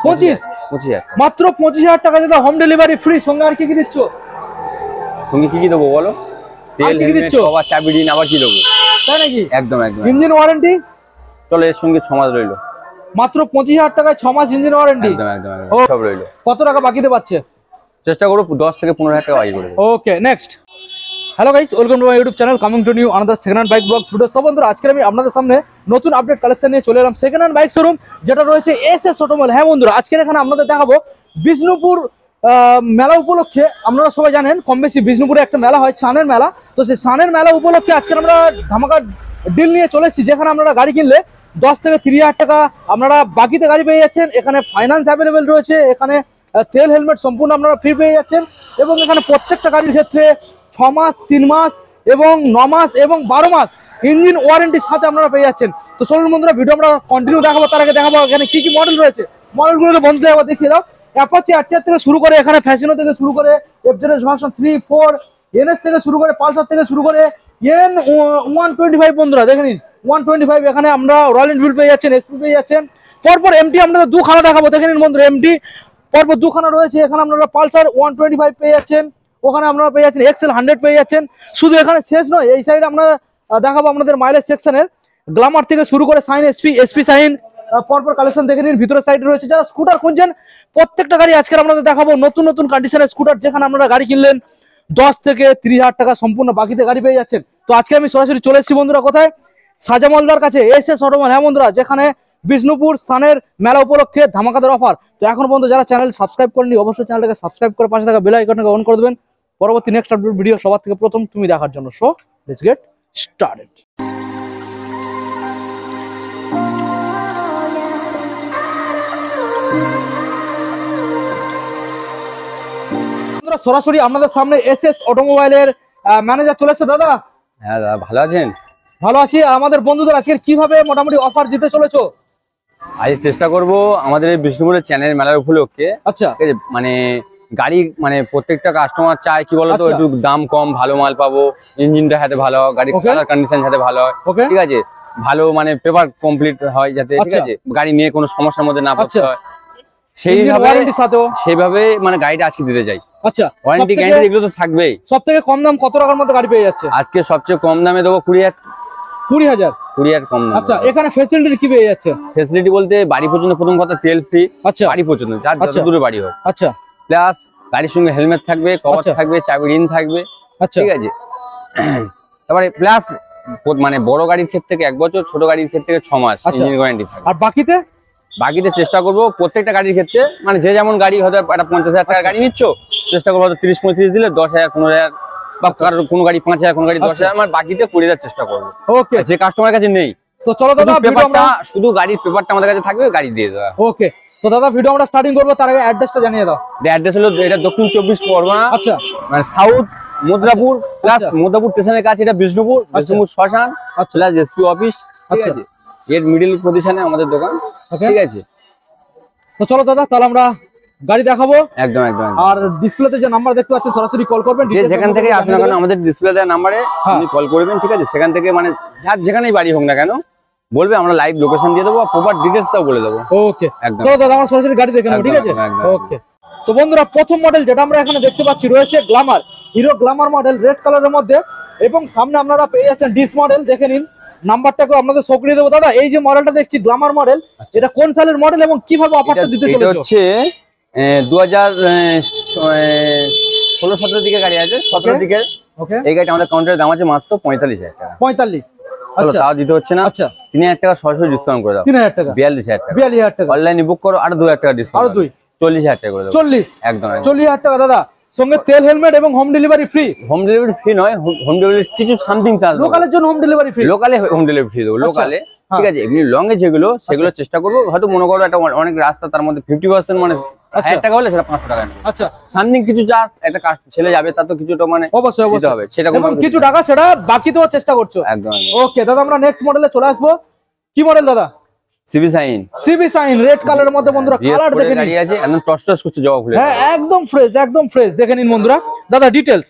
25 মাত্র 25,000 টাকা দাদা, হোম ডেলিভারি ফ্রি। সঙ্গে আর কি কি দিচ্ছ? সঙ্গে কি কি দেবো বলো? তেল, হেলমেট, আবার চাবি দিন, আবার কি দেবো? তাই নাকি? একদম একদম। Engine warranty? চলো এর সঙ্গে 6 মাস রইলো। মাত্র 25,000 টাকায় 6 মাস ইঞ্জিন ওয়ারেন্টি। একদম একদম সব রইলো। কত টাকা বাকিতে পাচ্ছে? চেষ্টা করো 10 থেকে 15,000 টাকা বাকি করে দেবো। Okay, next. Hello guys, welcome to my YouTube channel, coming to new another second hand bike blogs video. সব বন্ধুরা, আজকে আমি আপনাদের সামনে নতুন আপডেট কালেকশন নিয়ে চলে এলাম সেকেন্ড হ্যান্ড বাইক শোরুম, যেটা রয়েছে এসএস অটোমোবাইল। হ্যাঁ বন্ধুরা, আজকে এখানে আপনাদের দেখাবো বিষ্ণুপুর মেলা উপলক্ষে। আপনারা সবাই জানেন কম বেশি বিষ্ণুপুরে একটা মেলা হয়, সানের মেলা। তো সেই সানের মেলা উপলক্ষে আজকে আমরা ধামাকা ডিল নিয়ে চলে এসেছি, যেখানে আপনারা গাড়ি কিনলে 10 থেকে 30,000 টাকা আপনারা বাকিতে গাড়ি পেয়ে যাচ্ছেন। এখানে ফাইন্যান্স অ্যাভেলেবেল রয়েছে, এখানে তেল হেলমেট সম্পূর্ণ আপনারা ফ্রি পেয়ে যাচ্ছেন, এবং এখানে প্রত্যেকটা গাড়ির ক্ষেত্রে 6 মাস, 3 মাস এবং 9 মাস এবং 12 মাস ইঞ্জিন ওয়ারেন্টির সাথে আপনারা পেয়ে যাচ্ছেন। তো চলুন বন্ধুরা, ভিডিও আমরা কন্টিনিউ দেখাবো। তার আগে দেখাবো এখানে কি কি মডেল রয়েছে, মডেলগুলোকে বন্ধুদের একবার দেখিয়ে দাও। অ্যাপাচি আরটিআর থেকে শুরু করে, এখানে ফ্যাশনো থেকে শুরু করে, এফজেডএস ভার্সন 3, 4, এনএস থেকে শুরু করে, পালসার থেকে শুরু করে এন 125 বন্ধুরা দেখে নিন 125। এখানে আমরা রয়্যাল এনফিল্ড পেয়ে যাচ্ছেন, এসপি পেয়ে যাচ্ছেন। পরপর এমটি আপনাদের দুখানা দেখাবো, দেখে নিন বন্ধুরা। এমটি পরপর দুখানা রয়েছে। এখানে আপনারা পালসার 125 পেয়ে যাচ্ছেন, ওখানে আপনারা পেয়ে যাচ্ছেন এক্সেল 100 পেয়ে যাচ্ছেন। শুধু এখানে শেষ নয়, এই সাইডে আমরা দেখাবো আপনাদের মাইলেজ সেকশনের গ্ল্যামার থেকে শুরু করে সাইন, এসপি সাইন। পরপর কালেকশন দেখে নিন, ভিতরের সাইডে রয়েছে। যারা স্কুটার খুঁজছেন, প্রত্যেকটা গাড়ি আজকে আপনাদের দেখাবো নতুন নতুন কন্ডিশনের স্কুটার, যেখানে আপনারা গাড়ি কিনলেন 10 থেকে 30,000 টাকা সম্পূর্ণ বাকিতে গাড়ি পেয়ে যাচ্ছেন। তো আজকে আমি সরাসরি চলে এসেছি বন্ধুরা, কোথায়? সাজামালদার কাছে এসএস অটোমোবাইল। হ্যাঁ বন্ধুরা, যেখানে বিষ্ণুপুর সানের মেলা উপলক্ষে ধামাকাদার অফার। তো এখন পর্যন্ত যারা চ্যানেল সাবস্ক্রাইব করেনি, অবশ্যই চ্যানেলটাকে সাবস্ক্রাইব করে পাশে থাকা বেল আইকনটাকে অন করে দেবেন, পরবর্তী নেক্সট আপডেট ভিডিও সবার থেকে প্রথম তুমি দেখার জন্য। So let's get started. সরাসরি আপনাদের সামনে এসএস অটোমোবাইলের ম্যানেজার চলে এসেছে। দাদা, হ্যাঁ দাদা, ভালো আছেন? ভালো আছি। আমাদের বন্ধুদের আজকে কিভাবে মোটামুটি অফার দিতে চলেছো? আজ চেষ্টা করব আমাদের এই বিষ্ণুপুরের চ্যানেল মেলার উপলক্ষে। আচ্ছা, ঠিক আছে, মানে গাড়ি মানে প্রত্যেকটা কাস্টমার চায় কি বলতো, একটু দাম কম, ভালো মাল পাবো, ইঞ্জিনটা হাতে ভালো, গাড়ির কালার কন্ডিশন যাতে ভালো হয়, ঠিক আছে, ভালো মানে পেপার কমপ্লিট হয় যাতে, ঠিক আছে, গাড়ি নিয়ে কোনো সমস্যার মধ্যে না পড়তে হয়, সেইভাবে মানে গাড়িটা আজকে দিতে চাই। আচ্ছা, ওয়ারেন্টি গ্যারান্টি এগুলো তো থাকবেই। সবথেকে কম দাম কত টাকার মধ্যে গাড়ি পেয়ে যাচ্ছে? আজকে সবচেয়ে কম দামে দেবো 20,000 কম দাম। আচ্ছা, এখানে ফ্যাসিলিটি কি পেয়ে যাচ্ছে? ফ্যাসিলিটি বলতে বাড়ি পর্যন্ত, প্রথম কথা তেল ফ্রি। আচ্ছা, বাড়ি পর্যন্ত যত দূরে বাড়ি হোক। আচ্ছা, প্লাস গাড়ির সঙ্গে হেলমেট থাকবে, কভার থাকবে, চাবি রিং থাকবে। আচ্ছা, ঠিক আছে। তারপরে প্লাস মানে বড় গাড়ির ক্ষেত্রে 1 বছর, ছোট গাড়ির ক্ষেত্রে 6 মাস ইঞ্জিন ওয়ারেন্টি থাকবে। আর বাকিতে চেষ্টা করবো প্রত্যেকটা গাড়ির ক্ষেত্রে, মানে যে যেমন গাড়ি হয়তো একটা 50,000 টাকার গাড়ি নিচ্ছ, চেষ্টা করবো 30-35 দিলে 10,000, 15,000, বা কারোর কোনো গাড়ি 5,000, কোনো গাড়ি 10,000, আমার বাকিতে 20,000 চেষ্টা করবো। ওকে, যে কাস্টমারের কাছে নেই। তো চলো দাদা, পেপারটা শুধু গাড়ির পেপারটা আমাদের কাছে থাকবে, গাড়ি দিয়ে দেওয়া। ওকে, তো দাদা ভিডিও আমরা স্টার্টিং করবো, তার আগে অ্যাড্রেসটা জানিয়ে দাও। অ্যাড্রেস হলো এটা দক্ষিণ 24 পরগনা। আচ্ছা, মানে সাউথ মুদ্রাপুর, প্লাস মুদ্রাপুর স্টেশনের কাছে এটা বিষ্ণুপুর শ্মশান, প্লাস এসপি অফিস, ঠিক আছে, এর মিডল পজিশনে আমাদের দোকান, ঠিক আছে। তো চলো দাদা, তাহলে আমরা গাড়ি দেখাবো। একদম একদম। আর ডিসপ্লেতে যে নাম্বার দেখতে পাচ্ছেন, সরাসরি কল করবেন, যে যেখান থেকে আসুন না কেন আমাদের ডিসপ্লে দেওয়া নাম্বারে আপনি কল করবেন, ঠিক আছে। সেখান থেকে মানে যার যেখানেই বাড়ি হোক না কেন বলবে, আমরা লাইভ লোকেশন দিয়ে দেবো, প্রপার ডিটেইলসটাও বলে দেবো। ওকে, একদম। চলো দাদা, আমরা সরাসরি গাড়ি দেখে নেব, ঠিক আছে। ওকে, তো বন্ধুরা, প্রথম মডেল যেটা আমরা এখানে দেখতে পাচ্ছি রয়েছে Glamour, hero Glamour model, red কালারের মধ্যে, এবং সামনে আপনারা পেয়ে যাচ্ছেন ডিস মডেল। দেখে নিন, নাম্বারটাকে আপনাদের শো করে দেবো। দাদা, এই যে মডেলটা দেখছি গ্ল্যামার মডেল, এটা কোন সালের মডেল এবং কিভাবে অফারটা দিতে চলেছে? এটা হচ্ছে 2016-17 দিকে গাড়ি আছে, 17 দিকে। ওকে, এই গাড়িটা আমাদের কাউন্টারে দাম আছে মাত্র 45,000 টাকা। 45? আচ্ছা, তাও দিতে হচ্ছে না। আচ্ছা, 3,000 টাকা সরাসরি ডিসকাউন্ট করে দাও। 3,000 টাকা? 42,000 টাকা। 42,000 টাকা। অনলাইনে বুক করো, আর 2,000 টাকা ডিসকাউন্ট। আর 2 40,000 টাকা করে দাও। 40? একদম 40,000 টাকা দাদা, সঙ্গে তেল হেলমেট এবং home delivery free. Home delivery free নয়, হোম ডেলিভারি কিছু সামথিং চার্জ। লোকালের জন্য হোম ডেলিভারি ফ্রি? লোকালে হোম ডেলিভারি ফ্রি দেবো, লোকালে, ঠিক আছে। এমনি লং এ যেগুলো, সেগুলো চেষ্টা করবো, হয়তো মনে করো একটা অনেক রাস্তা, তার মধ্যে 50% মানে 1000 টাকা হলে সেটা 500 টাকা নেবে। আচ্ছা, সামথিং কিছু চার্জ একটা ছেলে যাবে, তার তো কিছুটা মানে অবশ্যই হবে, সেটা কিছু টাকা সেটা বাকি দেওয়ার চেষ্টা করছো। একদম। ওকে দাদা, আমরা নেক্সট মডেলে চলে আসবো। কি মডেল দাদা? সিবি সাইন, রেড কালারের মধ্যে বন্ধুরা, কালার দেখে নিন, আছে একদম টস করছে জবা ফুলে। হ্যাঁ, একদম ফ্রেশ, দেখে নিন বন্ধুরা। দাদা ডিটেইলস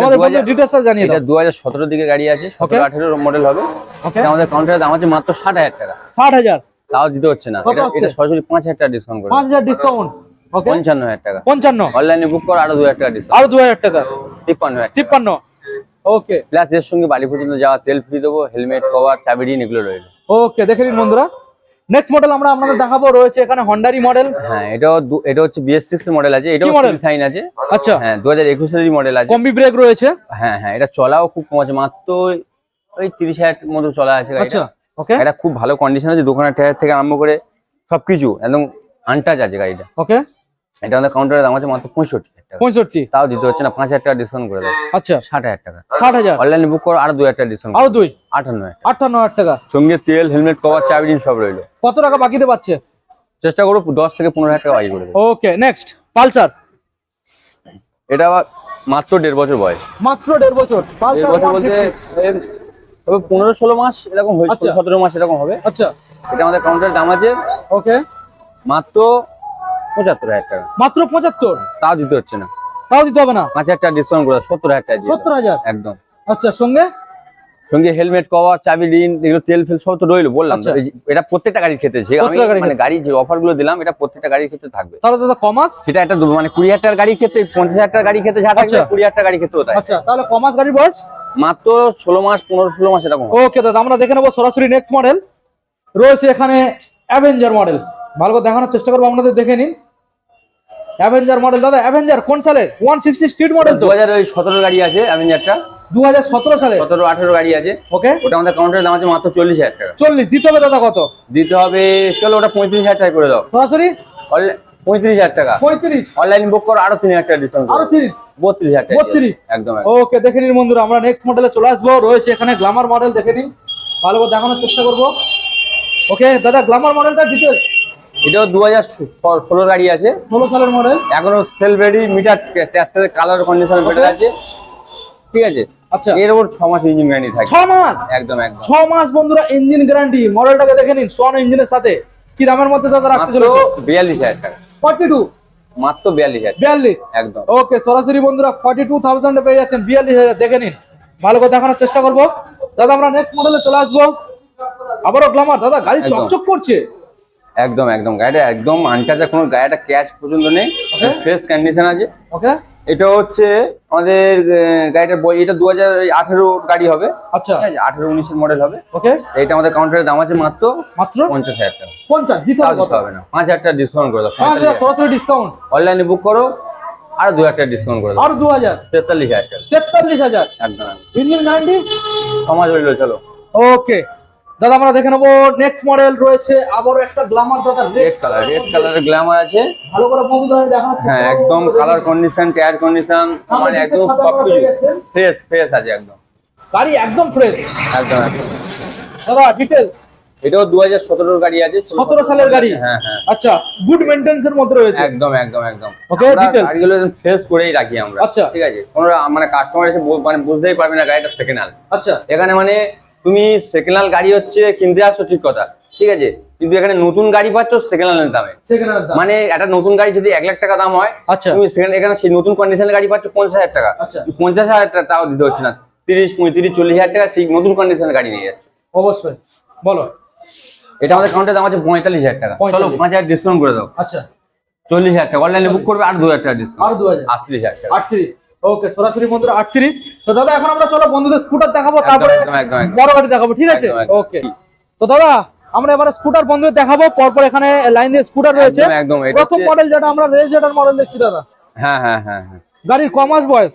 আমাদের বন্ধুদের ডিটেইলসটা জানিয়ে দাও। এটা 2017 দিকে গাড়ি আছে, 17-18 মডেল হবে। আমাদের কাউন্টারে দাম আছে মাত্র 60,000 টাকা। 60,000? তাও দিতে হচ্ছে না, এটা সরাসরি 5000 টাকা ডিসকাউন্ট করে 5000 ডিসকাউন্ট। ওকে 55000 টাকা 55, অনলাইনে বুক কর আরো 2000 টাকা ডিসকাউন্ট, আরো 2000 টাকা 53000 53। ওকে প্লাস এর সঙ্গে বাড়ি পর্যন্ত যাওয়া তেল ফ্রি দেবো, হেলমেট কভার চাবি রিং এগুলো রইলো। ওকে দেখে নিন বন্ধুরা, নেক্সট মডেল আমরা আপনাদের দেখাবো, রয়েছে এখানে হন্ডারি মডেল। হ্যাঁ এটা হচ্ছে BS6 এর মডেল আছে, এটাও মডেল সাইন আছে। আচ্ছা হ্যাঁ 2021 এর মডেল আছে, কম্বি ব্রেক রয়েছে। হ্যাঁ হ্যাঁ এটা চলাও খুব কম আছে, মাত্র ওই 30,000 মতো চলা আছে গাড়িটা। আচ্ছা ওকে এটা খুব ভালো কন্ডিশন আছে, দোকানের টায়ার থেকে আরম্ভ করে সবকিছু একদম আনটাচ আছে গাড়িটা। ওকে এটা আমাদের কাউন্টারের দাম আছে মাত্র 65,000 টাকা। 65, তাও দিতে হচ্ছে না, 5000 টাকা ডিসকাউন্ট করে দাও। আচ্ছা 60,000 টাকা 60,000, অনলাইনে বুক করো আরো 2000 টাকা ডিসকাউন্ট, আরো 2 58,000 58,000 টাকা সঙ্গে তেল হেলমেট কভার চাবি রিং সব রইলো। কত টাকা বাকিতে পাচ্ছে? চেষ্টা করো 10 থেকে 15,000 টাকা বাকি করে দেবো। ওকে নেক্সট পালসার, এটা আবার মাত্র 1.5 বছর বয়স, মাত্র 1.5 বছর। 1.5 বছর বলতে তবে 15-16 মাস এরকম হয়েছে, আচ্ছা। 17 মাস এরকম হবে। আচ্ছা এটা আমাদের কাউন্টারের দাম আছে ওকে মাত্র 75,000 টাকা, মাত্র 75, তাও দিতে হচ্ছে না, তাও দিতে হবে না। 5,000 টাকা ডিসকাউন্ট করে 70,000 টাকা দিয়ে দাও। 70,000 একদম। আচ্ছা সঙ্গে সঙ্গে হেলমেট কভার চাবি রিং এগুলো তেল ফেল সব তো রইলো বললাম। আচ্ছা। এটা প্রত্যেকটা গাড়ির ক্ষেত্রে আমি প্রত্যেকটা গাড়ির মানে গাড়ি যে অফার গুলো দিলাম এটা প্রত্যেকটা গাড়ির ক্ষেত্রে থাকবে। তাহলে দাদা কমাস, সেটা একটা মানে 20,000 টাকার গাড়ির ক্ষেত্রে 50,000 টাকার গাড়ির ক্ষেত্রে যা থাকবে আচ্ছা। 20,000 টাকার গাড়ির ক্ষেত্রেও তাই। আচ্ছা তাহলে কমাস গাড়ির বয়স মাত্র 16 মাস 15-16 মাস এরকম হবে। ওকে দাদা আমরা দেখে নেবো সরাসরি নেক্সট মডেল, রয়েছে এখানে অ্যাভেঞ্জার মডেল। ভালো করে দেখানোর চেষ্টা করবো, আপনাদের দেখে নিন অ্যাভেঞ্জার মডেল। দাদা অ্যাভেঞ্জার কোন সালে? 160 স্ট্রিট মডেল তো 2017 গাড়ি আছে অ্যাভেঞ্জারটা, 2017 সালে। 17-18 গাড়ি আছে। ওকে ওটা আমাদের কাউন্টারের দাম আছে মাত্র 40,000 টাকা। 40 দিতে হবে দাদা, কত দিতে হবে? চলো ওটা 35,000 টাকা করে দাও, সরাসরি 35,000 টাকা। 35, অনলাইন বুক করো আরো 3,000 টাকা ডিসকাউন্ট, আরো 30, 32,000 টাকা। 32 একদম। ওকে দেখে নিন বন্ধুরা, আমরা নেক্সট মডেলে চলে আসবো, রয়েছে এখানে গ্ল্যামার মডেল। দেখে নিন, ভালো করে দেখানোর চেষ্টা করবো। ওকে দাদা গ্ল্যামার মডেলটা ডিটেলস। এটাও 2016 গাড়ি আছে, 16 সালের মডেল, এখনো সেল রেডি, মিটার ট্যাক্সের কালার কন্ডিশন বেটার আছে, ঠিক আছে। আচ্ছা এর ওপর 6 মাস ইঞ্জিন গ্যারান্টি থাকে। 6 মাস? একদম একদম 6 মাস বন্ধুরা ইঞ্জিন গ্যারান্টি। মডেলটাকে দেখে নিন, সোয়ান ইঞ্জিনের সাথে। কি দামের মধ্যে দাদা রাখতে মাত্র চলেছে? 42,000 টাকা। 42, মাত্র 42,000 42 একদম। ওকে সরাসরি বন্ধুরা 42,000 এ পেয়ে যাচ্ছেন 42,000। দেখে নিন, ভালো করে দেখানোর চেষ্টা করবো। দাদা আমরা নেক্সট মডেলে চলে আসবো, আবারও গ্ল্যামার। দাদা গাড়ি একদম। চকচক করছে। একদম একদম গাড়িটা একদম আনটাচ, কোনো গাড়িটা ক্যাচ পর্যন্ত নেই, ফ্রেশ কন্ডিশন আছে। ওকে এটা হচ্ছে আমাদের গাড়িটার এটা 2018 গাড়ি হবে। আচ্ছা 18-19 এর মডেল হবে। ওকে এটা আমাদের কাউন্টারের দাম আছে মাত্র মাত্র 50,000 টাকা। 50 দিতে হবে, কত হবে না, 5,000 টাকা ডিসকাউন্ট করে দাও। 5000 সরাসরি ডিসকাউন্ট। অনলাইনে বুক করো আর 2,000 টাকা ডিসকাউন্ট করে দাও, আর 2000, 43,000 টাকা। 43,000 একদম ইঞ্জিন গ্যারান্টি। সমাজ হইলো। চলো ওকে দাদা আমরা দেখে নেবো নেক্সট মডেল, রয়েছে আবারও একটা গ্ল্যামার। দাদা রেড কালারের গ্ল্যামার আছে। ভালো করে বন্ধুদের দেখানোর চেষ্টা হ্যাঁ করবো। একদম কালার কন্ডিশন টায়ার কন্ডিশন মানে একদম সবকিছু ফ্রেশ আছে একদম। গাড়ি একদম ফ্রেশ। একদম একদম। দাদা ডিটেল। এটাও 2017 গাড়ি আছে, 17 সালের গাড়ি। হ্যাঁ হ্যাঁ আচ্ছা গুড মেইনটেনেন্স এর মধ্যে রয়েছে। একদম একদম একদম। ওকে ডিটেল। গাড়িগুলো একদম ফ্রেশ করেই রাখি আমরা। আচ্ছা ঠিক আছে, কোনো মানে কাস্টমার এসে মানে বুঝতেই পারবে না গাড়িটা সেকেন্ড হ্যান্ড। আচ্ছা এখানে মানে তুমি সেকেন্ড হ্যান্ড গাড়ি হচ্ছে কিনতে আসছো ঠিক কথা, ঠিক আছে, কিন্তু এখানে নতুন গাড়ি পাচ্ছ সেকেন্ড হ্যান্ড দামে। সেকেন্ড হ্যান্ড দাম মানে একটা নতুন গাড়ি যদি 1 লাখ টাকা দাম হয়, আচ্ছা তুমি সেখানে এখানে সেই নতুন কন্ডিশনের গাড়ি পাচ্ছ 50,000 টাকা। আচ্ছা 50,000 টাকা তাও দিতে হচ্ছে না, 30, 35, 40,000 টাকা সেই নতুন কন্ডিশনের গাড়ি নিয়ে যাচ্ছে। অবশ্যই বলো। এটা আমাদের কাউন্টারের দাম আছে 45,000 টাকা। 45,000 চলো 5,000 ডিসকাউন্ট করে দাও, আচ্ছা 40,000 টাকা। অনলাইনে বুক করবে আর 2,000 টাকা ডিসকাউন্ট, আর 2000, 38,000 টাকা। 38 ওকে সরাসরি বন্ধুরা 38। তো দাদা এখন আমরা চলো বন্ধুদের স্কুটার দেখাবো, একদম, তারপরে একদম, একদম, একদম। বড় গাড়ি দেখাবো, ঠিক আছে? একদম, একদম। ওকে তো দাদা আমরা এবারে স্কুটার বন্ধুদের দেখাবো, পরপর এখানে লাইন দিয়ে স্কুটার রয়েছে। একদম, একদম। এটা প্রথম হচ্ছে- মডেল যেটা আমরা রেজেটার মডেল দেখছি দাদা, হ্যাঁ হ্যাঁ হ্যাঁ হ্যাঁ। গাড়ির ক মাস বয়স?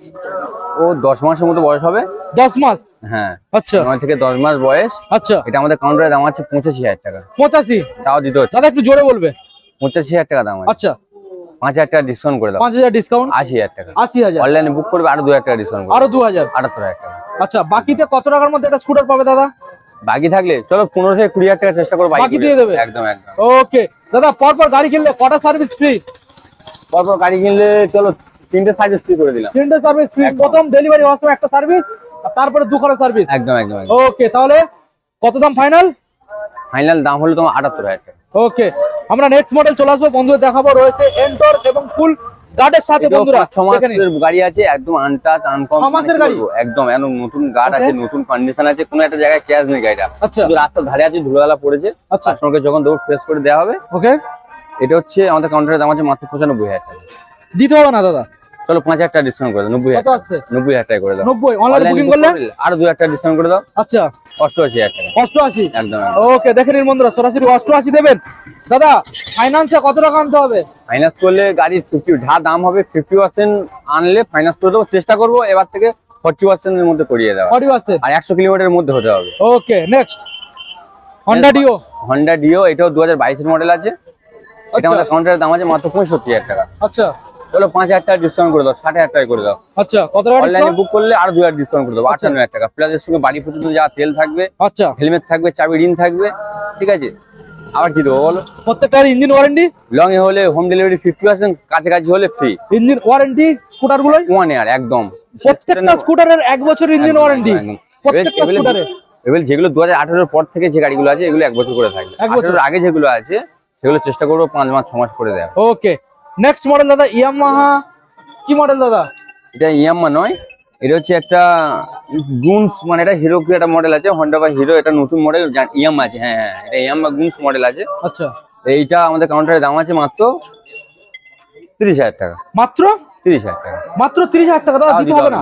ও 10 মাসের মতো বয়স হবে। 10 মাস? হ্যাঁ আচ্ছা 9 থেকে 10 মাস বয়স। আচ্ছা এটা আমাদের কাউন্টারের দাম আছে 85,000 টাকা। 85? তাও দিতে হচ্ছে দাদা একটু জোরে বলবে। 85,000 টাকা দাম আছে। আচ্ছা 5,000 টাকা ডিসকাউন্ট করে দাও, 5000 ডিসকাউন্ট, 80,000 টাকা। 80,000। অনলাইনে বুক করবে আরো 2,000 টাকা ডিসকাউন্ট, আরো 2000। 78,000 টাকা। আচ্ছা বাকিতে কত টাকার মধ্যে একটা স্কুটার পাবে দাদা? বাকি থাকলে চলো 15 থেকে 20,000 টাকা চেষ্টা করো বাকি দিয়ে দেবে। একদম একদম। ওকে দাদা পরপর গাড়ি কিনলে কটা সার্ভিস ফ্রি? পরপর গাড়ি কিনলে চলো 3টে সার্ভিস ফ্রি করে দিলাম। 3টে সার্ভিস ফ্রি। একদম। প্রথম ডেলিভারি হওয়ার সময় একটা সার্ভিস, আর তারপরে 2 খানা সার্ভিস। একদম একদম। ওকে তাহলে কত দাম ফাইনাল? ফাইনাল দাম হলো তোমার 78,000 টাকা। ওকে আমরা নেক্সট মডেল চলে আসবো বন্ধুদের দেখাবো, রয়েছে এন্টর এবং ফুল গার্ডের সাথে বন্ধুরা 6 মাসের গাড়ি আছে, একদম আনটাচ আনকম 6 মাসের গাড়ি একদম নতুন গার্ড আছে, নতুন কন্ডিশন আছে, কোনো একটা জায়গায় ক্যাশ নেই গাড়িটা। আচ্ছা, শুধু রাস্তার ধারে আছে, ধুলালা পড়েছে, কাস্টমারকে যখন দৌড় ফ্রেশ করে দেওয়া হবে। ওকে, এটা হচ্ছে আমাদের কাউন্টারের দাম আছে মাত্র 95,000 টাকা। দিতে হবে না দাদা? চলো 5,000 টাকা ডিসকাউন্ট করে দাও, 90,000 কত আছে? 90,000 টাকা করে দাও। 90 অনলাইন বুকিং করলে আর 2,000 টাকা ডিসকাউন্ট করে দাও। আচ্ছা, 88,000 টাকা। 88 একদম। ওকে, দেখে নিন বন্ধুরা, সরাসরি 88 দেবেন। দাদা ফাইন্যান্সে কত টাকা আনতে হবে? ফাইন্যান্স করলে গাড়ির 50 যা দাম হবে 50% আনলে ফাইন্যান্স করে দেবো, চেষ্টা করবো এবার থেকে 40% এর মধ্যে করিয়ে দেওয়া। 40% আর 100 কিলোমিটারের মধ্যে হতে হবে। Okay, next Honda Dio. Honda Dio এটাও 2022 এর মডেল আছে। এটা আমাদের কাউন্টারের দাম আছে মাত্র 65,000 টাকা। আচ্ছা, চলো 5,000 টাকা ডিসকাউন্ট করে দাও, 60,000 টাকা করে দাও। আচ্ছা, কত টাকা? অনলাইনে বুক করলে আর 2,000 ডিসকাউন্ট করে দেবো, 58,000 টাকা। প্লাস এর সঙ্গে বাড়ি পর্যন্ত যা তেল থাকবে, আচ্ছা, হেলমেট থাকবে, চাবি রিং থাকবে, ঠিক আছে। আবার কি দেবো বলো? প্রত্যেকটার ইঞ্জিন ওয়ারেন্টি, লং এ হলে হোম ডেলিভারি 50%, কাছাকাছি হলে ফ্রি। ইঞ্জিন ওয়ারেন্টি স্কুটার গুলো 1 ইয়ার একদম, প্রত্যেকটা স্কুটারের 1 বছর ইঞ্জিন ওয়ারেন্টি প্রত্যেকটা স্কুটারে। এবার যেগুলো 2018 এর পর থেকে যে গাড়িগুলো আছে এগুলো 1 বছর করে থাকবে। 18 এর আগে যেগুলো আছে সেগুলো চেষ্টা করবো 5 মাস 6 মাস করে দেয়। ওকে, নেক্সট মডেল দাদা ইয়ামাহা। কি মডেল দাদা? এটা ইয়ামাহা নয়, এটা হচ্ছে একটা গুনস, মানে এটা হিরো কি একটা মডেল আছে, হন্ডা বা হিরো, এটা নতুন মডেল ইয়ামাহা আছে। হ্যাঁ হ্যাঁ, এটা ইয়ামাহা গুনস মডেল আছে। আচ্ছা, এইটা আমাদের কাউন্টারের দাম আছে মাত্র 30,000 টাকা। মাত্র 30,000 টাকা, মাত্র 30,000 টাকা দাদা, দিতে হবে না?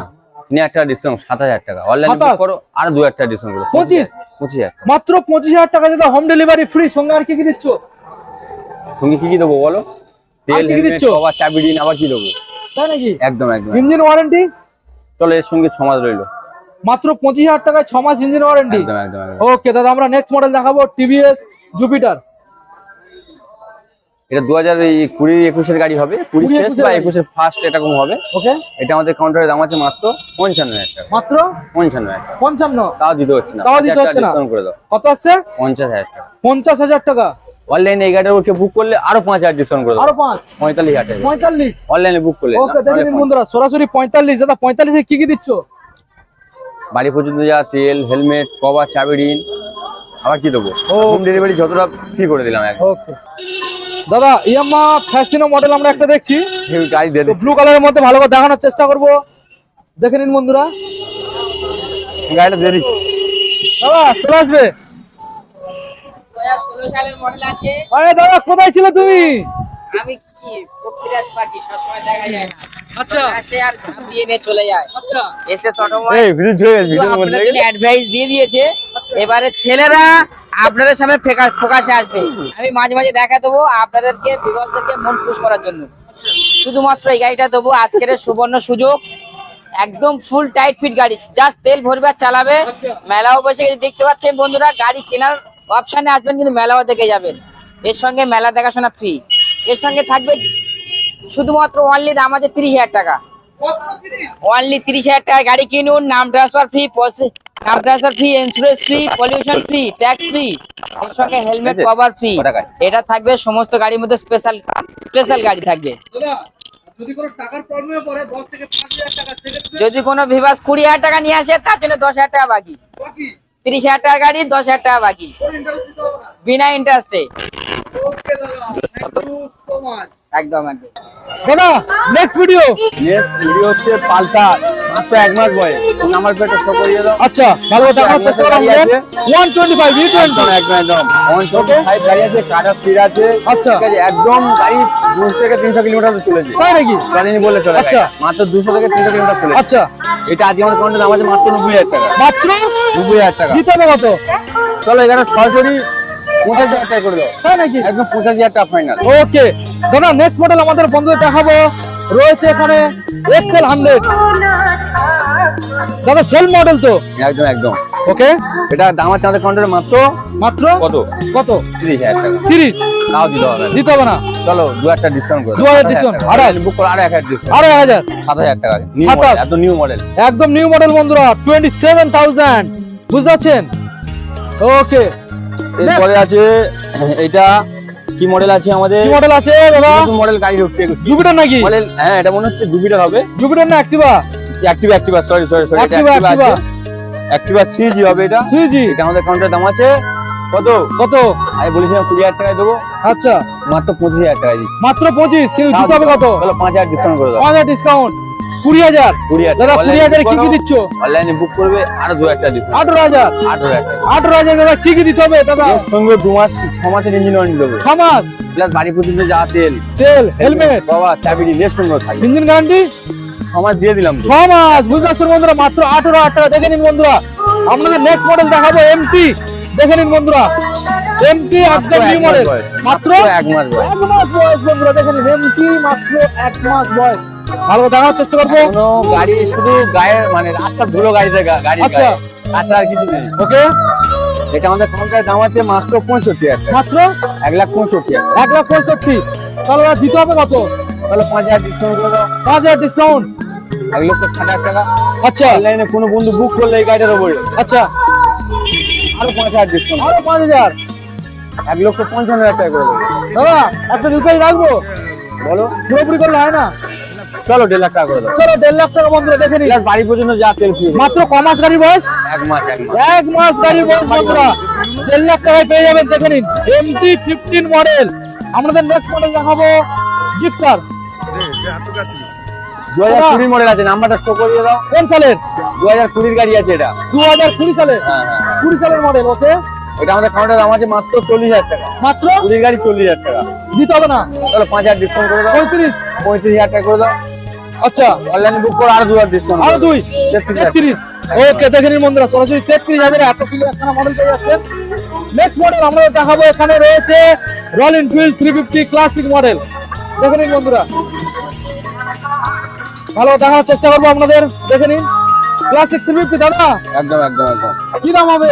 নিয়ে একটা ডিসকাউন্ট 7,000 টাকা। অনলাইনে বুক করো আর 2,000 টাকা ডিসকাউন্ট করো, 25,000। মাত্র 25,000 টাকা দাদা, হোম ডেলিভারি ফ্রি। সঙ্গে আর কি কি দিচ্ছ? তুমি কি কি দেবো বলো? তেল, হেলমেট, কভার, চাবি রিং, আবার কি দেবো? তাই নাকি? একদম একদম। ইঞ্জিন ওয়ারেন্টি চলো এর সঙ্গে 6 মাস রইলো, মাত্র 25,000 টাকায় 6 মাস ইঞ্জিন ওয়ারেন্টি। একদম একদম। ওকে দাদা, আমরা নেক্সট মডেল দেখাবো টিভিএস জুপিটার। এটা 2020-21 এর গাড়ি হবে, 20 শেষ বা 21 এর ফার্স্ট এরকম হবে। ওকে, এটা আমাদের কাউন্টারের দাম আছে মাত্র 55,000 টাকা। মাত্র 55,000 টাকা। 55? তাও দিতে হচ্ছে না, তাও দিতে হচ্ছে না। ডিসকাউন্ট করে দাও। কত আছে? 50,000 টাকা। 50,000 টাকা। অনলাইনে এই গাড়িটার উপরে বুক করলে আরো 5,000 ডিসকাউন্ট করে দাও, আরো 5, 45,000 টাকা। 45 অনলাইনে বুক করলে। ওকে, দেখেন বন্ধুরা, সরাসরি 45। দাদা 45 এ কি কি দিচ্ছ? বাড়ি পর্যন্ত যা তেল, হেলমেট, কভার, চাবি রিং, আবার কি দেবো? হোম ডেলিভারি যতটা ফ্রি করে দিলাম একদম। ওকে দাদা, ইয়ামাহা ফ্যাসিনো মডেল আমরা একটা দেখছি, গাড়ি দিয়ে ব্লু কালারের মধ্যে, ভালো করে দেখানোর চেষ্টা করব। দেখে নিন বন্ধুরা, গাড়িটা দিয়ে দিচ্ছি। দাদা চলে আসবে। 2016 সালের মডেল আছে। আরে দাদা, কোথায় ছিল তুমি? আমি কি পক্ষীরাজ পাখি, সবসময় দেখা যায় না। আচ্ছা, আসে আর ঝাঁপ দিয়ে নিয়ে চলে যায়। আচ্ছা, এক্সএস অটোমোবাইল এই ভিডিও হয়ে গেছে, ভিডিওর মধ্যে আপনাদের জন্য অ্যাডভাইস দিয়ে দিয়েছে। এবারে ছেলেরা আপনাদের সামনে ফোকাসে আসবে। আমি মাঝে মাঝে দেখা দেবো আপনাদেরকে, বিভাগদেরকে মন খুশ করার জন্য। শুধুমাত্র এই গাড়িটা দেবো, আজকের সুবর্ণ সুযোগ। একদম ফুল টাইট ফিট গাড়ি, জাস্ট তেল ভরবে আর চালাবে। মেলাও বসে দেখতে পাচ্ছেন বন্ধুরা, গাড়ি কেনার অপশানে আসবেন কিন্তু মেলাও দেখে যাবেন। এর সঙ্গে মেলা দেখাশোনা ফ্রি। এর সঙ্গে থাকবে শুধুমাত্র অনলি দাম আছে 30,000 টাকা। অনলি 30,000 টাকা গাড়ি কিনুন, নাম transfer free, insurance free, pollution free, tax free, এর সঙ্গে হেলমেট কভার ফ্রি। এটা থাকবে সমস্ত গাড়ির মধ্যে, স্পেশাল গাড়ি থাকবে। যদি কোনো ভিভাস 20,000 টাকা নিয়ে আসে, তার জন্য 10,000 টাকা বাকি। 30,000 টাকা গাড়ি, 10,000 টাকা বাকি, বিনা ইন্টারেস্টে। একদম একদম। দাদা নেক্সট ভিডিও হচ্ছে পালসার, মাত্র 1 মাস বয়স। নাম্বার প্লেটটা শো করিয়ে দাও। আচ্ছা, ভালো কথা। 125 একদম একদম 125 গাড়ি আছে, কাটার সিট আছে। আচ্ছা, ঠিক আছে, একদম গাড়ি 200 থেকে 300 কিলোমিটার চলেছে। তাই নাকি? জানি বলে চলে। আচ্ছা, মাত্র 200 থেকে 300 কিলোমিটার চলেছে। আচ্ছা, এটা আজকে আমাদের কাউন্টারে দাম আছে মাত্র 90,000 টাকা। মাত্র 90,000 টাকা। দিতে হবে কত? চলো এখানে সরাসরি 50,000 টাকা করে দাও। তাই নাকি? একদম 85,000 টাকা ফাইনাল। ওকে দাদা, নেক্সট মডেল আমাদের বন্ধুদের দেখাবো। রয়েছে এখানে এক্সেল 100। দাদা সেল মডেল তো? একদম একদম। ওকে, এটা দাম আছে আমাদের কাউন্টারে মাত্র কত? 30,000 টাকা। 30? তাও দিতে হবে না। দিতে হবে না। চলো 2,000 টাকা ডিসকাউন্ট করে 2,000 ডিসকাউন্ট। বুক করো, আর 1,000 ডিসকাউন্ট। 2,500 7,000 টাকা। এত নিউ মডেল, একদম নিউ মডেল বন্ধুরা, 27,000। বুঝতে পারছেন? ওকে, এরপরে আছে এটা কি মডেল আছে আমাদের? কি মডেল আছে দাদা? নতুন মডেল গাড়ি ঢুকছে। জুপিটার নাকি? মডেল, হ্যাঁ এটা মনে হচ্ছে জুপিটার হবে। জুপিটার না অ্যাক্টিভা? অ্যাক্টিভা, সরি এটা অ্যাক্টিভা 3G হবে। এটা 3G। এটা আমাদের কাউন্টারের দাম আছে কত কত? আমি বলেছিলাম 20,000 টাকায় দেবো, আচ্ছা মাত্র 25,000 টাকায় দিচ্ছি। মাত্র 25, কিন্তু দিতে হবে কত? চলো 5,000 ডিসকাউন্ট করে দাও। 5,000 ডিসকাউন্ট, 20,000। 20,000 দাদা 20,000 কি কি দিচ্ছ? অনলাইনে বুক করবে আরো 2,000 টাকা ডিসকাউন্ট। 18,000। 18,000 টাকা। 18,000 দাদা কি কি দিতে হবে দাদা? এর সঙ্গে 6 মাসের ইঞ্জিন ওয়ারেন্টি দেবো, 6 মাস প্লাস বাড়ি পর্যন্ত যা তেল, হেলমেট, বাবা চাবি এর সঙ্গে থাকবে। ইঞ্জিন গ্যারান্টি 6 মাস দিয়ে দিলাম তো। 6 মাস। বুঝতে পারছেন বন্ধুরা, মাত্র 18,000 টাকা। দেখে নিন বন্ধুরা, আপনাদের নেক্সট মডেল দেখাবো এমটি। দেখে নিন বন্ধুরা, এমটি একদম নিউ মডেল, মাত্র 1 মাস বয়স। 1 মাস বয়স বন্ধুরা। দেখে নিন এমটি মাত্র 1 মাস বয়স। ভালো দেখানোর চেষ্টা করবো। কোনো গাড়ি শুধু গায়ে মানে রাস্তা ধুলো গাড়িতে গাড়ি আচ্ছা। তাছাড়া আর কিছু নেই। ওকে, এটা আমাদের কাউন্টারের দাম আছে মাত্র 65,000 টাকা, মাত্র 1,65,000। 1,65,000। তাহলে দাদা দিতে হবে কত? তাহলে 5,000 ডিসকাউন্ট করে দাও। 5,000 ডিসকাউন্ট। 1,60,000 টাকা। আচ্ছা অনলাইনে কোনো বন্ধু বুক করলে এই গাড়িটার উপরে আচ্ছা, আরো 5,000 ডিসকাউন্ট, আরো 5,000। 1,55,000 টাকা করে দেবো। দাদা একটা রিকোয়েস্ট রাখবো, বলো, পুরোপুরি করলে হয় না? চলো 1,50,000 টাকা করে দাও। চলো 1.5 লাখ টাকা বন্ধুরা। দেখে নিন প্লাস বাড়ি পর্যন্ত যা তেল ফ্রি। মাত্র ক মাস গাড়ি বয়স? 1 মাস 1 মাস। 1 মাস গাড়ি বয়স বন্ধুরা, 1.5 লাখ টাকায় পেয়ে যাবেন। দেখে নিন এমটি 15 মডেল। আমাদের নেক্সট মডেল দেখাবো জিক্সার। 2020 মডেল আছে, নাম্বারটা শো করিয়ে দাও। কোন সালের? 2020 গাড়ি আছে এটা। 2020 সালের। হ্যাঁ হ্যাঁ। 20 সালের মডেল। ওকে, এটা আমাদের কাউন্টারের দাম আছে মাত্র 40,000 টাকা। মাত্র 20 গাড়ি 40,000 টাকা। দিতে হবে না? চলো 5,000 ডিসকাউন্ট করে দাও। 35,000 টাকা করে দাও। আচ্ছা, অনলাইনে বুক করো আরো 2,000 ডিসকাউন্ট। আরো 2, 33,000। 33। ওকে, দেখে নিন বন্ধুরা, সরাসরি 33,000 এত সুন্দর একটা মডেল পেয়ে যাচ্ছেন। নেক্সট মডেল আমরা দেখাবো, এখানে রয়েছে রয়্যাল এনফিল্ড 350 ক্লাসিক মডেল। দেখে নিন বন্ধুরা, ভালো দেখার চেষ্টা করবো আপনাদের। দেখে নিন ক্লাসিক 350। দাদা একদম একদম একদম। কি দাম হবে?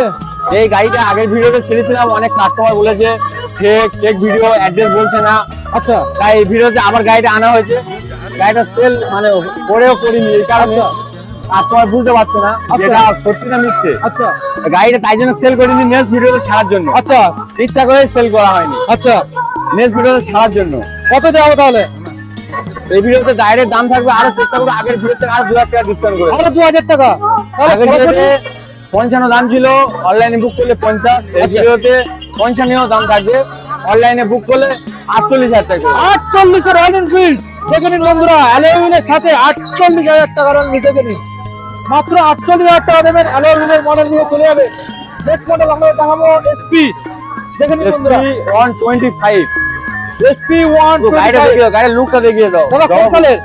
এই গাড়িটা আগের ভিডিওতে ছেড়েছিলাম, অনেক কাস্টমার বলেছে ফেক ভিডিও, অ্যাড্রেস বলছে না। আচ্ছা তাই এই ভিডিওতে আবার গাড়িটা আনা হয়েছে। গাড়িটা সেল মানে করেও করিনি, এই কারণে কাস্টমার বুঝতে পারছে না যেটা সত্যি না মিথ্যে। আচ্ছা, গাড়িটা তাই জন্য সেল করিনি, নেক্সট ভিডিওতে ছাড়ার জন্য। আচ্ছা ইচ্ছা করে সেল করা হয়নি। আচ্ছা, নেক্সট ভিডিওতে ছাড়ার জন্য। কত দেওয়া হবে তাহলে? এই ভিডিওতে ডাইরেক্ট দাম থাকবে, আরো চেষ্টা করবো আগের ভিডিও থেকে আরো 2,000 টাকা ডিসকাউন্ট করে। আরো 2,000 টাকা। তাহলে আগের সরাসরি ভিডিওতে 55 দাম ছিল, অনলাইনে বুক করলে 50। এই আচ্ছা। ভিডিওতে 55 দাম থাকবে, অনলাইনে বুক করলে 48,000 টাকা। 48 এর রয়্যাল এনফিল্ড। দেখে নিন বন্ধুরা, অ্যালয় হুইলের সাথে 48,000 টাকা দেখে নিন। মাত্র 48,000 টাকা দেবেন, অ্যালয় হুইলের মডেল নিয়ে চলে যাবে। নেক্সট মডেল আমরা দেখাবো এসপি। দেখে নিন বন্ধুরা, SP 125। এসপি গাড়িটা 125। দেখিয়ে দাও, গাড়ির লুকটা দেখিয়ে দাও। দাদা কোন সালের?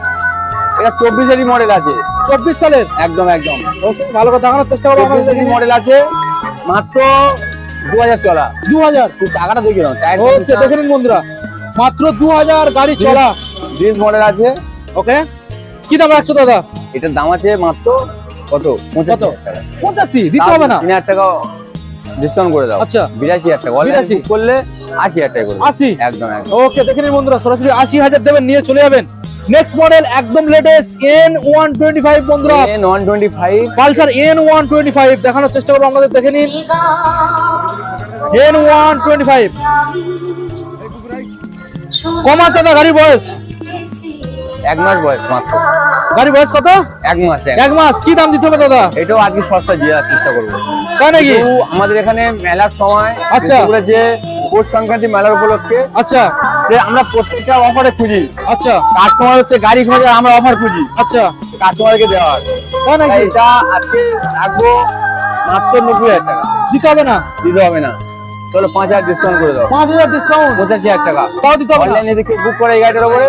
এটা 24 এরই মডেল আছে। 24 সালের। একদম একদম। ওকে, ভালো করে দেখানোর চেষ্টা করবো। 24 এরই মডেল আছে, মাত্র 2,000 চলা। 2,000। তুই টাকাটা দেখিয়ে দাও। টায়ার ওকে, দেখে নিন বন্ধুরা, মাত্র 2,000 গাড়ি চলা। 20 মডেল আছে। ওকে, কি দাম রাখছো দাদা? এটার দাম আছে মাত্র কত? 85,000 টাকা। 85 দিতে হবে না? 3,000 টাকা ডিসকাউন্ট করে দাও। আচ্ছা। 82,000 টাকা। অনলাইনে 82 বুক করলে 80,000 টাকা করে। 80। একদম একদম। ওকে, দেখে নিন বন্ধুরা, সরাসরি 80,000 দেবেন, নিয়ে চলে যাবেন। নেক্সট মডেল একদম লেটেস্ট N125 বন্ধুরা, N125। পালসার N125 দেখানোর চেষ্টা করবো আমাদের। দেখে নিন N125। কমাস দাদা গাড়ির বয়স? 1 মাস বয়স মাত্র। গাড়ির বয়স কত? 1 মাস। 1 মাস। কি দাম দিতে হবে দাদা? এটাও আজকে সস্তা দিয়ে দেওয়ার চেষ্টা করবো। তাই নাকি? কিন্তু আমাদের এখানে মেলার সময়, আচ্ছা। যে পৌষ সংক্রান্তি মেলার উপলক্ষে, আচ্ছা যে আমরা প্রত্যেকটা অফারে খুঁজি। আচ্ছা কাস্টমার হচ্ছে গাড়ি খোঁজে, আমরা অফার খুঁজি আচ্ছা, কাস্টমারকে দেওয়ার। তাই নাকি? তাই এটা আজকে রাখবো মাত্র 90,000 টাকা। দিতে হবে না? দিতে হবে না। চলো 5,000 ডিসকাউন্ট করে দাও। 5,000 ডিসকাউন্ট। 85,000 টাকা। তাও দিতে হবে না? অনলাইনে দেখে বুক করে এই গাড়িটার উপরে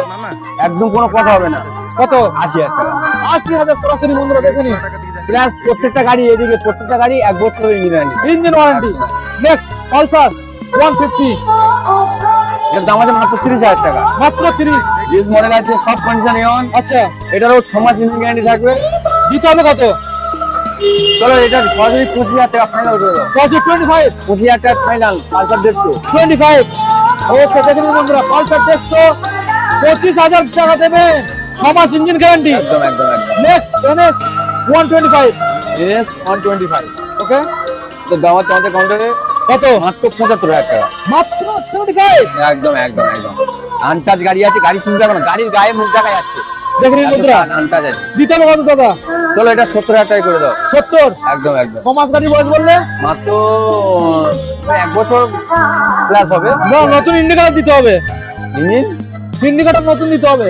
একদম কোনো কথা হবে না। কত? 80,000 টাকা। 80,000 সরাসরি বন্ধুরা, দেখে নিন। প্লাস প্রত্যেকটা গাড়ি, এদিকে প্রত্যেকটা গাড়ি 1 বছরের engine warranty. Engine warranty. Next Pulsar 150। এটার দাম আছে মাত্র 30,000 টাকা। মাত্র 30। 20 মডেল আছে, সব কন্ডিশন এন। আচ্ছা, এটারও 6 মাস ইঞ্জিন গ্যারান্টি থাকবে। দিতে হবে কত? চলো এটা সরাসরি 25,000 টাকা ফাইনাল করে দাও। সরাসরি 25। 25,000 টাকা ফাইনাল। পালসার 150। 25। ওকে, দেখে নিন বন্ধুরা, পালসার 150 25,000 টাকা দেবেন, 6 মাস ইঞ্জিন গ্যারান্টি। একদম একদম একদম। Next NS 125। NS 125। ওকে, তো দাম আছে আমাদের কাউন্টারে কত? মাত্র 75,000 টাকা। মাত্র 75। একদম একদম একদম। আনটাচ গাড়ি আছে, গাড়ি শুনতে হবে না, গাড়ির গায়ে মুখ দেখা যাচ্ছে। দেখে নিন বন্ধুরা, আনটাচ আছে। দিতে হবে কত দাদা? তো চলো এটা 70,000 টাকা করে দাও। 70? একদম একদম। ক মাস গাড়ি বয়স বললে? মাত্র 1 বছর প্লাস হবে। নতুন ইন্ডিকেটর দিতে হবে, ইঞ্জিন ইন্ডিকেটর নতুন দিতে হবে।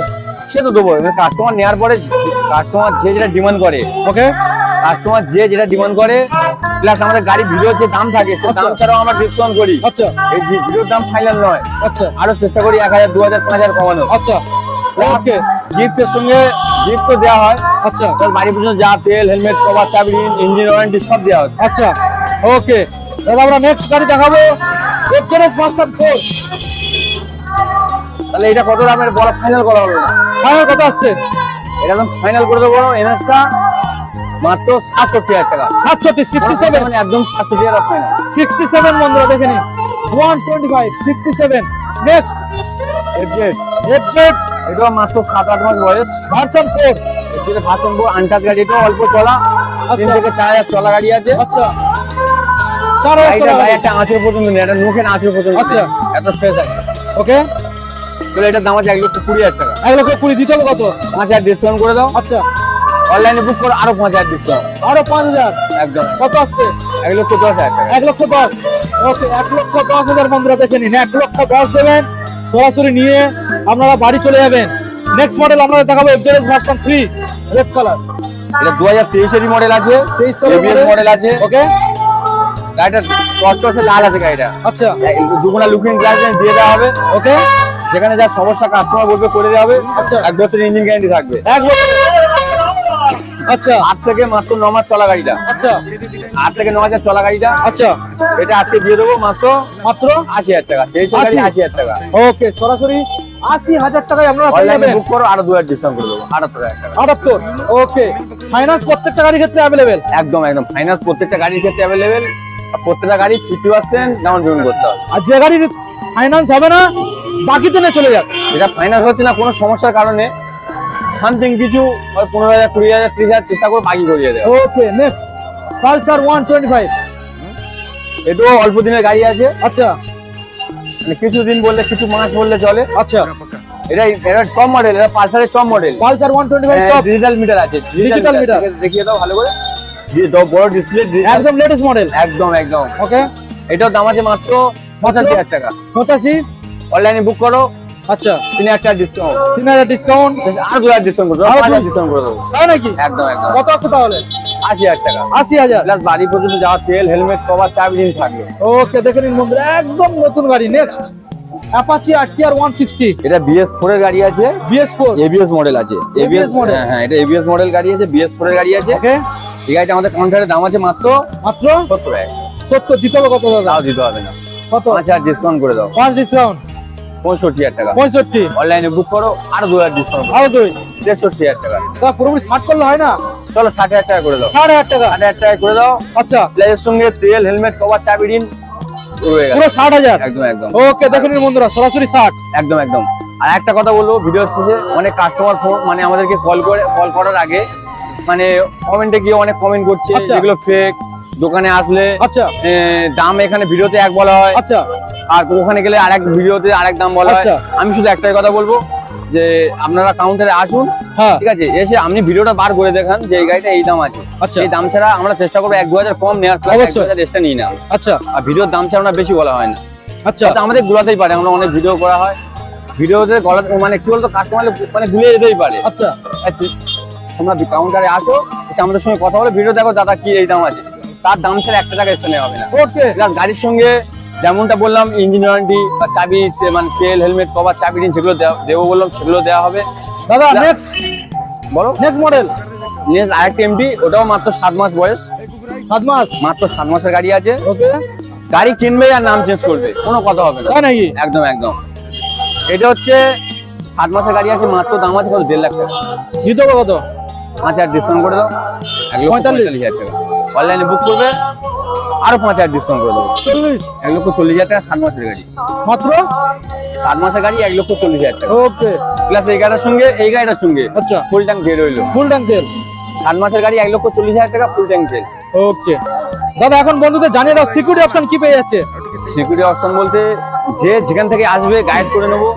সে তো দেবো, কাস্টমার নেওয়ার পরে কাস্টমার যে যেটা ডিমান্ড করে, ওকে, কাস্টমার যে যেটা ডিমান্ড করে, প্লাস আমাদের গাড়ি ভিডিওর যে দাম থাকে সে দাম ছাড়াও আমরা ডিসকাউন্ট করি। আচ্ছা, এই ভিডিওর দাম ফাইনাল নয়। আচ্ছা, আরো চেষ্টা করি 1000, 2000, 5000 কমানো। আচ্ছা, ওকে। গিফটের সঙ্গে গিফট তো দেওয়া হয়। আচ্ছা, বাড়ি পর্যন্ত যা তেল, হেলমেট, কভার, চাবি, ইঞ্জিন ওয়ারেন্টি সব দেওয়া হয়। আচ্ছা, ওকে। দাদা আমরা নেক্সট গাড়ি দেখাবো এফজেড মাস্টার 4। তাহলে এটা কত দামের বড় ফাইনাল করা হলো না? ফাইনাল কত আসছে? এটা তো ফাইনাল করে দেবো এনএসটা মাত্র 67,000 টাকা। 67, 67, মানে একদম 67,000 ফাইনাল। 67 বন্ধুরা দেখে নিন, 125, 67। নেক্সট এফজেড, এফজেড, এটা মাত্র 7-8 মাস বয়স, ভার্সন 4। এফজেড ভার্সন 4 আনটাচ গাড়ি, এটা অল্প চলা, 3 থেকে 4,000 চলা গাড়ি আছে। আচ্ছা, গাড়িটা গায়ে একটা আঁচড় পর্যন্ত নেই, একটা নখের আঁচড় পর্যন্ত। আচ্ছা, এত ফ্রেশ আছে। ওকে। তাহলে এটার দাম আছে 1,20,000 টাকা। 1,20,000 দিতে হবে কত? 5,000 ডিসকাউন্ট করে দাও। আচ্ছা, অনলাইনে বুক করো আরো 5,000 ডিসকাউন্ট। আরো 5,000। একদম কত আসছে? 1,10,000 টাকা। 1,10,000। ওকে, 1,10,000 বন্ধুরা দেখে নিন, 1,10,000 দেবেন, সরাসরি নিয়ে আপনারা বাড়ি চলে যাবেন। নেক্সট মডেল আমরা দেখাবো এফজেড ভার্সন 3, রেড কালার। এটা 2023 এর মডেল আছে, 23 এবিএস মডেল আছে। ওকে, গাড়িটা টসটসে লাল আছে গাড়িটা। আচ্ছা, দুগুনা লুকিং গ্লাস দিয়ে দেওয়া হবে। ওকে, যেখানে যা সমস্যা কাস্টমার বলবে করে দেওয়া হবে। আচ্ছা, 1 বছর ইঞ্জিন গ্যারান্টি থাকবে। 1 বছর। আচ্ছা, 8 থেকে মাত্র 9 মাস চলা গাড়িটা। আচ্ছা, 8 থেকে 9 হাজার চলা গাড়িটা। আচ্ছা, এটা আজকে দিয়ে দেবো মাত্র 80,000 টাকা। 80,000 টাকা। ওকে, সরাসরি 80,000 টাকায় আপনারা পেয়ে অনলাইনে যাবেন। বুক করো আরো 2,000 ডিসকাউন্ট করে দেবো, 78,000 টাকা। 78। ওকে, ফাইনান্স প্রত্যেকটা গাড়ির ক্ষেত্রে অ্যাভেলেবেল। একদম একদম। ফাইন্যান্স প্রত্যেকটা গাড়ির ক্ষেত্রে অ্যাভেলেবেল। প্রত্যেকটা গাড়ি 50% ডাউন পেমেন্ট করতে হবে। আর যে গাড়ির ফাইনান্স হবে না বাকিতে নিয়ে চলে যাবে। এটা ফাইন্যান্স হচ্ছে না কোনো সমস্যার কারণে সামথিং কিছু 15,000, 20,000, 30,000 চেষ্টা করে বাকি করিয়ে দেয়। ওকে, নেক্সট পালসার 125। এটাও অল্প দিনের গাড়ি আছে। আচ্ছা, মানে কিছু দিন বললে, কিছু মাস বললে চলে। আচ্ছা, এটা টপ মডেল, এটা পালসারের top model. Pulsar 125 top, digital meter আছে। Digital meter। দেখিয়ে দাও ভালো করে। বড় ডিসপ্লে, একদম লেটেস্ট মডেল। একদম একদম। ওকে, এটার দাম আছে মাত্র 85,000 টাকা। 85। অনলাইনে বুক করো, আচ্ছা, 3,000 টাকা ডিসকাউন্ট, 3,000 ডিসকাউন্ট, আর 2,000 ডিসকাউন্ট করে দেবো, 5,000 ডিসকাউন্ট করে দেবো। তাই নাকি? একদম একদম। কত আছে তাহলে? 80,000 টাকা। 80,000। প্লাস বাড়ি পর্যন্ত যাওয়া তেল, হেলমেট, কভার, চাবি রিং থাকবে। ওকে, দেখে নিন বন্ধুরা, একদম নতুন গাড়ি। Next Apache RTR 160। এটা BS4 এর গাড়ি আছে, BS4, ABS মডেল আছে। ABS model. হ্যাঁ, এটা ABS মডেল গাড়ি আছে, BS4 এর গাড়ি আছে। ওকে, এই গাড়িটা আমাদের কাউন্টারের দাম আছে মাত্র 70 টাকা। 70 দিতে হবে কত দাদা? তাও দিতে হবে না, কত? 5,000 ডিসকাউন্ট করে দাও, 5 ডিসকাউন্ট, 65,000 টাকা। 65। অনলাইনে বুক করো আরো 2,000 ডিসকাউন্ট, আরো 2। 63,000 টাকা। তা পুরোপুরি 60 করলে হয় না? চলো 60,000 টাকা করে দাও, 60,000 টাকা। 60,000 টাকা করে দাও। আচ্ছা, প্লাসের সঙ্গে তেল, হেলমেট, কভার, চাবি রিং রয়ে গেল। পুরো 60,000। একদম একদম। ওকে, দেখে নিন বন্ধুরা, সরাসরি 60। একদম একদম। আর একটা কথা বলবো, ভিডিওর শেষে অনেক কাস্টমার মানে আমাদেরকে কল করার আগে মানে কমেন্টে গিয়ে অনেক কমেন্ট করছে, আচ্ছা। যেগুলো ফেক। দোকানে আসলে আচ্ছা, দাম এখানে ভিডিওতে এক বলা হয়, আচ্ছা, আর ওখানে গেলে আরেক ভিডিওতে আরেক দাম বলা হয়। আচ্ছা। আমি শুধু একটাই কথা বলবো যে আপনারা কাউন্টারে আসুন, হ্যাঁ, ঠিক আছে, এসে আপনি ভিডিওটা বার করে দেখান যে এই গাড়িটা এই দাম আছে। আচ্ছা। এই দাম ছাড়া আমরা চেষ্টা করবো 1-2 কম নেওয়ার, অবশ্যই। 1,000 এক্সট্রা নিই না। আচ্ছা, আর ভিডিওর দাম ছাড়া আমরা বেশি বলা হয় না। আচ্ছা, হয়তো আমাদের গুলাতেই পারে, আমরা অনেক ভিডিও করা হয়, ভিডিওতে গলা মানে কি বলতো কাস্টমার মানে গুলিয়ে যেতেই পারে। আচ্ছা, তোমরা কাউন্টারে আসো, এসে আমাদের সঙ্গে কথা বলে ভিডিও দেখো, দাদা কি এই দাম আছে, তার দাম ছাড়া 1 টাকা এক্সট্রা নেওয়া হবে না। ওকে, প্লাস গাড়ির সঙ্গে যেমনটা বললাম ইঞ্জিন ওয়ারেন্টি বা চাবি মানে তেল, হেলমেট, কভার, চাবি রিং যেগুলো দেবো বললাম সেগুলো দেওয়া হবে। দাদা নেক্সট বলো। নেক্সট মডেল নেক্সট আরেকটা MT, ওটাও মাত্র 7 মাস বয়স, 7 মাস। মাত্র 7 মাসের গাড়ি আছে। ওকে, গাড়ি কিনবে আর নাম চেঞ্জ করবে, কোনো কথা হবে না। তাই নাকি? একদম একদম। এটা হচ্ছে 7 মাসের গাড়ি আছে, মাত্র দাম আছে কত, 1.5 লাখ টাকা। দিতে হবে কত? 5,000 ডিসকাউন্ট করে দাও, 1,45,000 টাকা। অনলাইনে বুক করবে আরো 5,000 ডিসকাউন্ট করে দেবো, 40। 1,40,000 টাকা। 7 মাসের গাড়ি, মাত্র 7 মাসের গাড়ি, 1,40,000 টাকা। ওকে, প্লাস এই গাড়িটার সঙ্গে আচ্ছা, ফুল ট্যাঙ্ক তেল রইলো। ফুল ট্যাঙ্ক তেল। 7 মাসের গাড়ি, 1,40,000 টাকা, ফুল ট্যাঙ্ক তেল। ওকে দাদা, এখন বন্ধুদের জানিয়ে দাও সিকিউরিটি অপশন কি পেয়ে যাচ্ছে? সিকিউরিটি অপশন বলতে যে যেখান থেকে আসবে গাইড করে নেবো,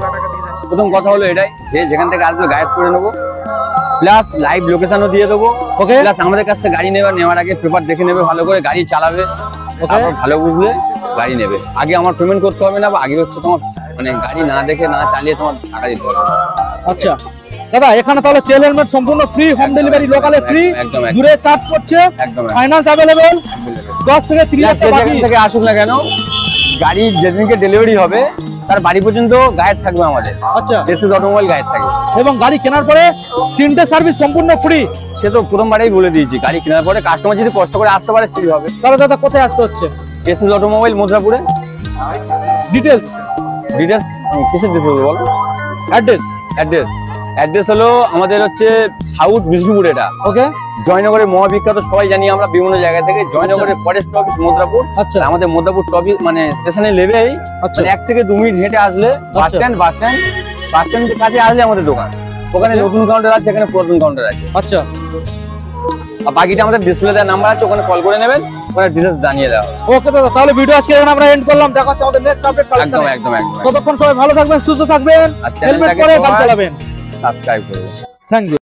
প্রথম কথা হলো এটাই, যে যেখান থেকে আসবে গাইড করে নেবো, প্লাস লাইভ লোকেশনও দিয়ে দেবো। ওকে প্লাস আমাদের কাছ থেকে গাড়ি নেওয়ার আগে পেপার দেখে নেবে, ভালো করে গাড়ি চালাবে, তারপর ভালো বুঝলে গাড়ি নেবে। আগে আমার পেমেন্ট করতে হবে না, বা আগে হচ্ছে তোমার মানে গাড়ি না দেখে না চালিয়ে তোমার টাকা দিতে হবে। আচ্ছা দাদা, এখানে তাহলে তেল হেলমেট সম্পূর্ণ ফ্রি, হোম ডেলিভারি লোকালে ফ্রি, একদম দূরে চার্জ করছে, একদম ফাইন্যান্স अवेलेबल, 10 থেকে 30 লাখ টাকা যেখান থেকে আসুক না কেন, গাড়ি যেদিনকে ডেলিভারি হবে তার বাড়ি পর্যন্ত গাইড থাকবে আমাদের। আচ্ছা, এসএস অটোমোবাইল গাইড থাকবে, এবং গাড়ি কেনার পরে 3টে সার্ভিস সম্পূর্ণ ফ্রি। সে তো প্রথমবারেই বলে দিয়েছি, গাড়ি কেনার পরে কাস্টমার যদি কষ্ট করে আসতে পারে ফ্রি হবে। তাহলে দাদা কোথায় আসতে হচ্ছে? SS automobile মথুরাপুরে। ডিটেলস কিসের দিতে হবে বলো? অ্যাড্রেস অ্যাড্রেস হলো আমাদের হচ্ছে সাউথ বিষ্ণুপুর। এটা ওকে, জয়নগরের মহাবিখ্যাত, সবাই জানি আমরা বিভিন্ন জায়গা থেকে। জয়নগরের ফরেস্ট অফিস মথুরাপুর। আচ্ছা, আমাদের মথুরাপুর টপি মানে স্টেশনে নেবেই আচ্ছা, 1 থেকে 2 মিনিট হেঁটে আসলে বাস স্ট্যান্ডের কাছে আসলে আমাদের দোকান। ওখানে নতুন কাউন্টার আছে, এখানে পুরাতন কাউন্টার আছে। আচ্ছা, আর বাকিটা আমাদের ডিসপ্লে দেওয়ার নাম্বার আছে, ওখানে কল করে নেবেন, ওখানে ডিটেলস জানিয়ে দেওয়া হবে। ওকে দাদা, তাহলে ভিডিও আজকে এখানে আমরা এন্ড করলাম। দেখা হচ্ছে আমাদের নেক্সট আপডেট একদম কালেকশনে। একদম একদম। ততক্ষণ সবাই ভালো থাকবেন, সুস্থ থাকবেন, আর হেলমেট চ্যানেলটাকে পরে গাড়ি চালাবেন। সাবস্ক্রাইব করবেন। Thank you.